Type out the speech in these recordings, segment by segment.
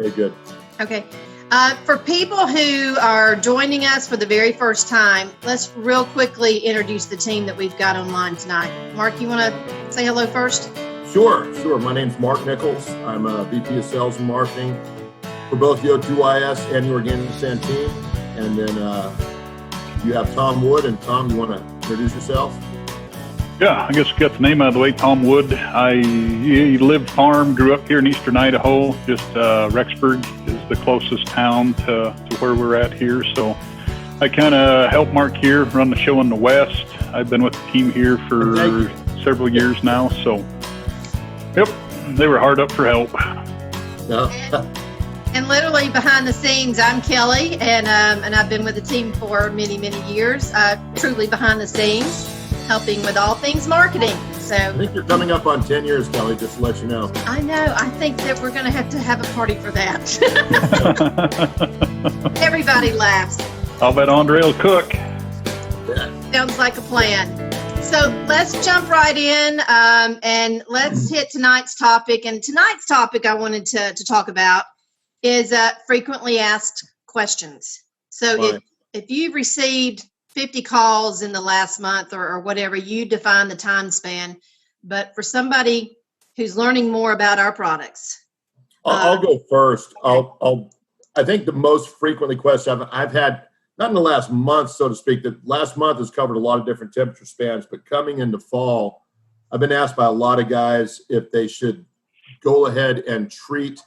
Very good. Okay. For people who are joining us for the very first time, let's real quickly introduce the team that we've got online tonight. Mark, you want to say hello first? Sure. My name's Mark Nichols. I'm a VP of Sales and Marketing for both the O2IS and the Organic Sand team. And then you have Tom Wood. And Tom, you want to introduce yourself? Yeah, I guess we got the name out of the way. Tom Wood. I lived farm, grew up here in eastern Idaho. Just Rexburg is the closest town to where we're at here. So I kind of help Mark here run the show in the West. I've been with the team here for several years now. So, yep, they were hard up for help. And literally behind the scenes, I'm Kelly, and I've been with the team for many, many years. Truly behind the scenes, helping with all things marketing. So I think you're coming up on 10 years, Kelly, just to let you know. I know. I think that we're going to have a party for that. Everybody laughs. I'll bet Andre will cook. Sounds like a plan. So let's jump right in and let's hit tonight's topic. And tonight's topic I wanted to talk about is frequently asked questions. So if you've received 50 calls in the last month or whatever, you define the time span. But for somebody who's learning more about our products. I'll go first. Okay. I think the most frequently questions I've had, not in the last month, so to speak, that last month has covered a lot of different temperature spans, but coming into fall, I've been asked by a lot of guys if they should go ahead and treat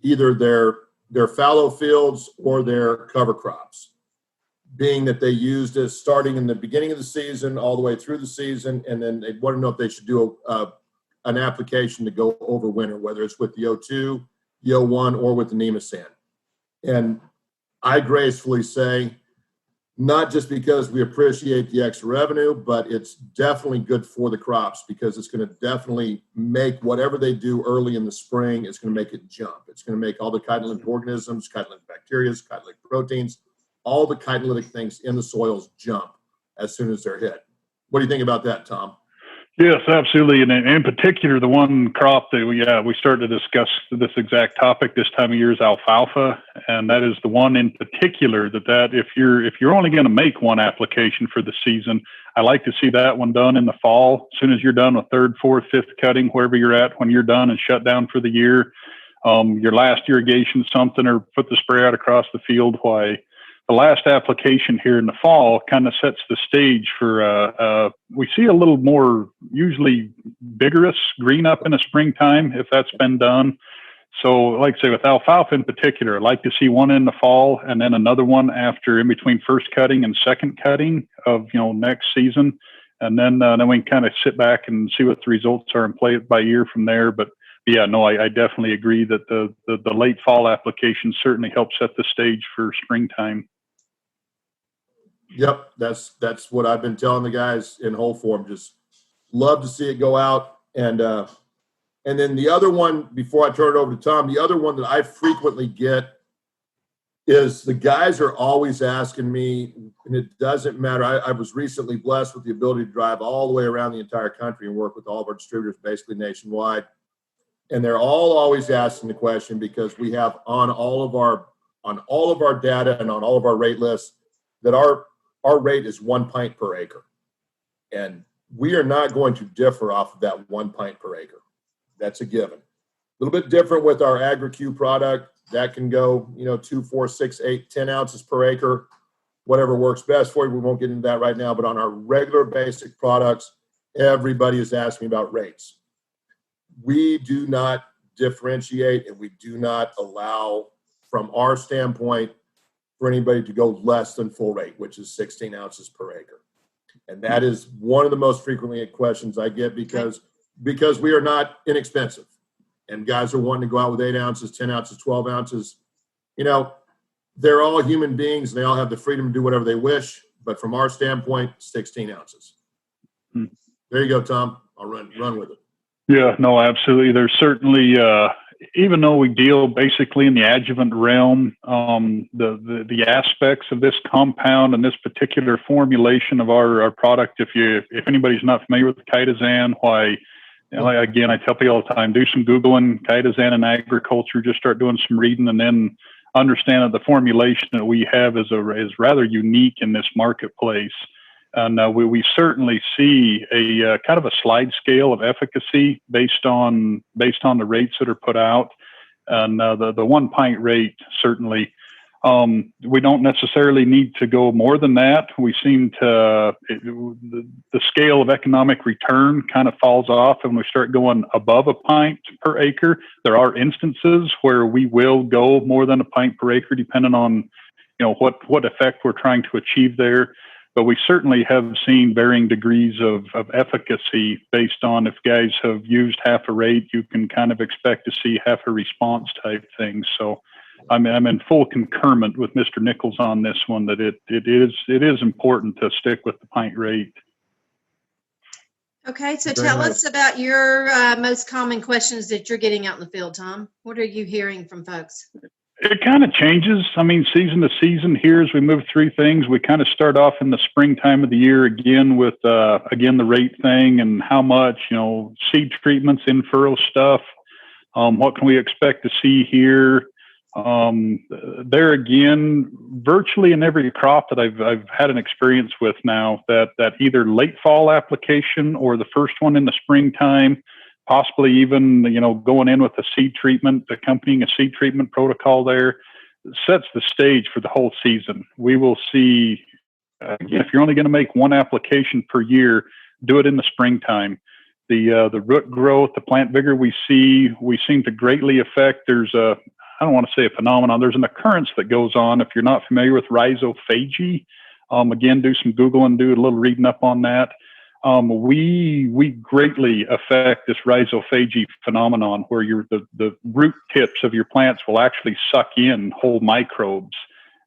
either their fallow fields or their cover crops, being that they used this starting in the beginning of the season all the way through the season, and then they want to know if they should do an application to go over winter, whether it's with the O2, the O1, or with the Nemasand. And I gracefully say, not just because we appreciate the extra revenue, but it's definitely good for the crops because it's going to definitely make whatever they do early in the spring, it's going to make it jump. It's going to make all the chitin-lytic organisms, chitin-lytic bacteria, chitin-lytic proteins, all the chitin-lytic things in the soils jump as soon as they're hit. What do you think about that, Tom? Yes, absolutely. And in particular, the one crop that we started to discuss this exact topic this time of year is alfalfa. And that is the one in particular that if you're only going to make one application for the season, I like to see that one done in the fall. As soon as you're done with third, fourth, fifth cutting, wherever you're at, when you're done and shut down for the year, your last irrigation something or put the spray out across the field. Why? The last application here in the fall kind of sets the stage for, we see a little more usually vigorous green up in the springtime if that's been done. So like I say, with alfalfa in particular, I like to see one in the fall and then another one after in between first cutting and second cutting of, next season. And then we can kind of sit back and see what the results are and play it by ear from there. But yeah, no, I definitely agree that the late fall application certainly helps set the stage for springtime. Yep, that's what I've been telling the guys in whole form. Just love to see it go out. And then the other one, before I turn it over to Tom, the other one that I frequently get is the guys are always asking me, and it doesn't matter. I was recently blessed with the ability to drive all the way around the entire country and work with all of our distributors basically nationwide. And they're all always asking the question because we have on all of our data and on all of our rate lists that our rate is 1 pint per acre. And we are not going to differ off of that 1 pint per acre. That's a given. A little bit different with our AgriQ product. That can go, 2, 4, 6, 8, 10 ounces per acre, whatever works best for you. We won't get into that right now. But on our regular basic products, everybody is asking about rates. We do not differentiate and we do not allow, from our standpoint, for anybody to go less than full rate, which is 16 ounces per acre. And that is one of the most frequently asked questions I get because we are not inexpensive. And guys are wanting to go out with 8 ounces, 10 ounces, 12 ounces. They're all human beings and they all have the freedom to do whatever they wish. But from our standpoint, 16 ounces. There you go, Tom. I'll run with it. Yeah, no, absolutely. There's certainly, even though we deal basically in the adjuvant realm, the aspects of this compound and this particular formulation of our product, if anybody's not familiar with chitosan, why You know, again, I tell people all the time, do some Googling, Kaitazan and agriculture, just start doing some reading, and then understand that the formulation that we have is rather unique in this marketplace. And we certainly see a kind of a slide scale of efficacy based on the rates that are put out. And the 1 pint rate, certainly, we don't necessarily need to go more than that. We seem to, the scale of economic return kind of falls off, and we start going above a pint per acre. There are instances where we will go more than a pint per acre, depending on, what effect we're trying to achieve there. But we certainly have seen varying degrees of efficacy based on if guys have used half a rate, you can kind of expect to see half a response type thing. So I'm in full concurrent with Mr. Nichols on this one, that it is important to stick with the pint rate. Okay, so Very tell nice. us about your most common questions that you're getting out in the field, Tom. What are you hearing from folks? It kind of changes. I mean, season to season here as we move through things, we kind of start off in the springtime of the year again with, again, the rate thing and how much, seed treatments, in-furrow stuff. What can we expect to see here? There again, virtually in every crop that I've had an experience with now, that either late fall application or the first one in the springtime, possibly even, going in with a seed treatment, accompanying a seed treatment protocol there, sets the stage for the whole season. We will see, again, if you're only going to make one application per year, do it in the springtime. The root growth, the plant vigor we seem to greatly affect. There's I don't want to say a phenomenon. There's an occurrence that goes on. If you're not familiar with rhizophagy, again, do some Googling, do a little reading up on that. We greatly affect this rhizophagy phenomenon where the root tips of your plants will actually suck in whole microbes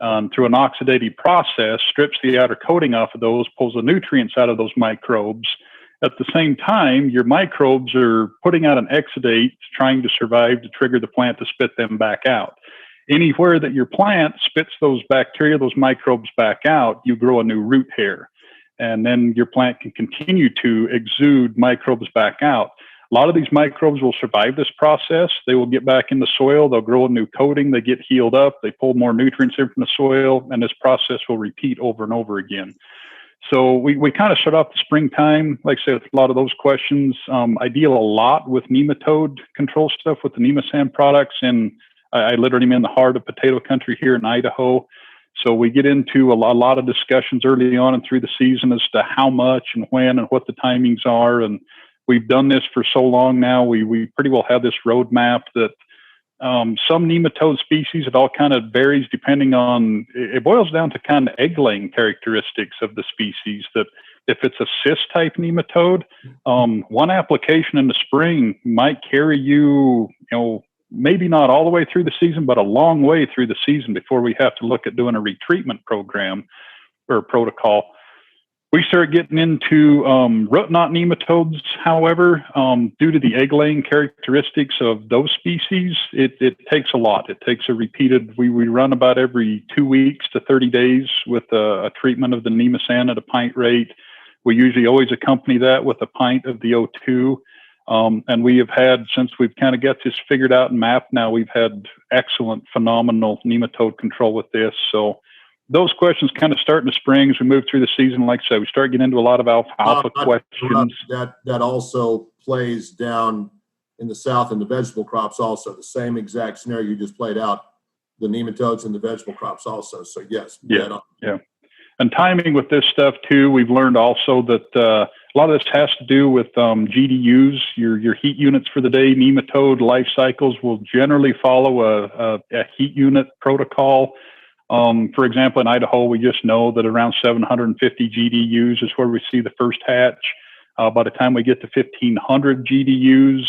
through an oxidative process, strips the outer coating off of those, pulls the nutrients out of those microbes. At the same time, your microbes are putting out an exudate, trying to survive to trigger the plant to spit them back out. Anywhere that your plant spits those bacteria, those microbes back out, you grow a new root hair. And then your plant can continue to exude microbes back out. A lot of these microbes will survive this process. They will get back in the soil. They'll grow a new coating. They get healed up. They pull more nutrients in from the soil, and this process will repeat over and over again. So we kind of start off the springtime, like I said, with a lot of those questions. I deal a lot with nematode control stuff with the Nemasan products, and I literally am in the heart of potato country here in Idaho. So we get into a lot of discussions early on and through the season as to how much and when and what the timings are. And we've done this for so long now, we pretty well have this roadmap that some nematode species, it all kind of varies depending on, it boils down to kind of egg-laying characteristics of the species, that if it's a cyst type nematode, one application in the spring might carry you, maybe not all the way through the season, but a long way through the season before we have to look at doing a retreatment program or a protocol. We start getting into root knot nematodes, however, due to the egg-laying characteristics of those species, it takes a lot. It takes a repeated, we run about every 2 weeks to 30 days with a treatment of the Nemasan at a pint rate. We usually always accompany that with a pint of the O2. And we have had, since we've kind of got this figured out and mapped now, we've had excellent, phenomenal nematode control with this. So those questions kind of start in the spring as we move through the season. Like I said, we start getting into a lot of alfalfa questions. That also plays down in the south in the vegetable crops also. The same exact scenario you just played out, the nematodes in the vegetable crops also. So yes. Yeah. And timing with this stuff too, we've learned also that a lot of this has to do with GDUs, your heat units for the day. Nematode life cycles will generally follow a heat unit protocol. For example, in Idaho, we just know that around 750 GDUs is where we see the first hatch. By the time we get to 1,500 GDUs,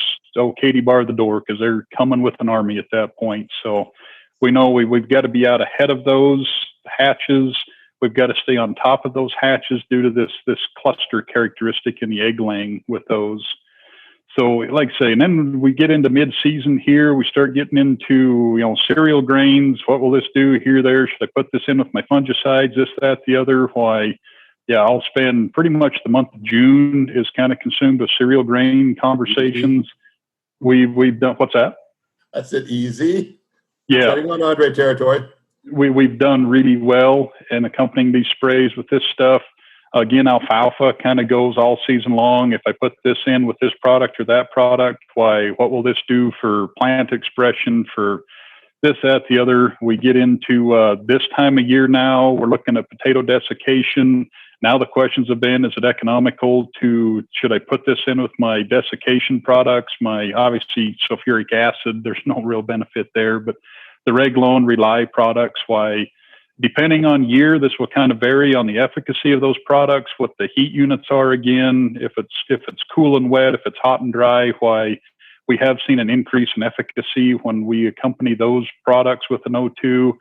Katie, bar the door, because they're coming with an army at that point. So we know we've got to be out ahead of those hatches. We've got to stay on top of those hatches due to this cluster characteristic in the egg laying with those. So like I say, and then we get into mid-season here, we start getting into, cereal grains. What will this do here, there? Should I put this in with my fungicides, this, that, the other? Why, yeah, I'll spend pretty much the month of June is kind of consumed with cereal grain conversations. We've done, what's that? I said easy. Yeah. 2100 territory. We've done really well in accompanying these sprays with this stuff. Again, alfalfa kind of goes all season long. If I put this in with this product or that product, what will this do for plant expression, for this, that, the other? We get into this time of year now, we're looking at potato desiccation. Now the questions have been, is it economical should I put this in with my desiccation products? My, obviously, sulfuric acid, there's no real benefit there, but the Reglone Rely products, depending on year, this will kind of vary on the efficacy of those products, what the heat units are again, if it's cool and wet, if it's hot and dry, we have seen an increase in efficacy when we accompany those products with an O2,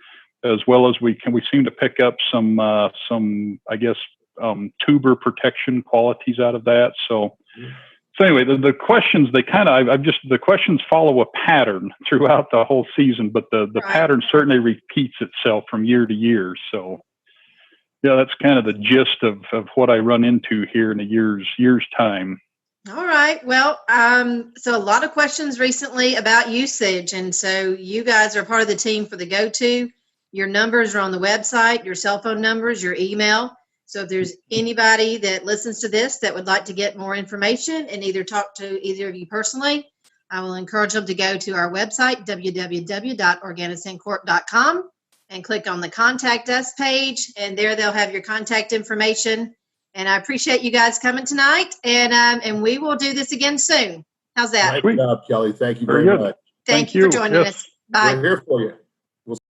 as well as we seem to pick up some I guess, tuber protection qualities out of that. So anyway, the questions, the questions follow a pattern throughout the whole season, but the Right. pattern certainly repeats itself from year to year. So yeah, that's kind of the gist of what I run into here in a year's time. All right. Well, so a lot of questions recently about usage. And so you guys are part of the team for the go-to. Your numbers are on the website, your cell phone numbers, your email. So if there's anybody that listens to this that would like to get more information and either talk to either of you personally, I will encourage them to go to our website, www.organicentcorp.com, and click on the Contact Us page. And there they'll have your contact information. And I appreciate you guys coming tonight, and we will do this again soon. How's that? Nice job, Kelly. Thank you very Very good. much. Thank you for joining us. Bye. We're here for you.